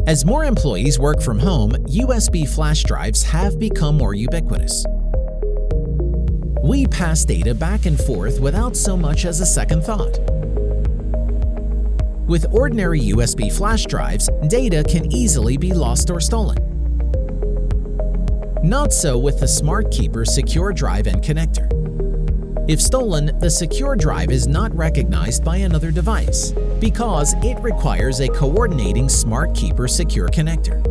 As more employees work from home, USB flash drives have become more ubiquitous. We pass data back and forth without so much as a second thought. With ordinary USB flash drives, data can easily be lost or stolen. Not so with the SmartKeeper Secure Drive and Connector. If stolen, the secure drive is not recognized by another device because it requires a coordinating SmartKeeper Secure Connector.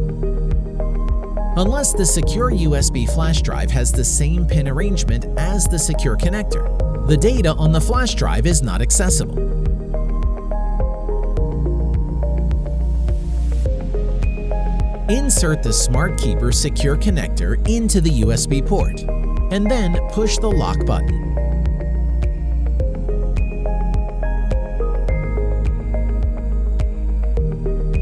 Unless the secure USB flash drive has the same pin arrangement as the secure connector, the data on the flash drive is not accessible. Insert the SmartKeeper Secure Connector into the USB port, and then push the lock button.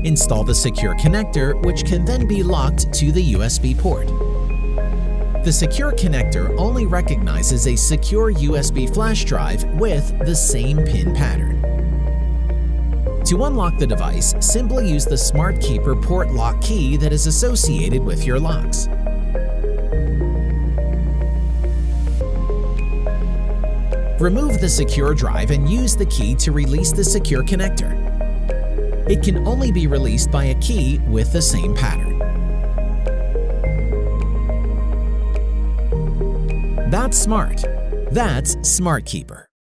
Install the secure connector, which can then be locked to the USB port. The secure connector only recognizes a secure USB flash drive with the same pin pattern. To unlock the device, simply use the SmartKeeper port lock key that is associated with your locks. Remove the secure drive and use the key to release the secure connector. It can only be released by a key with the same pattern. That's smart. That's SmartKeeper.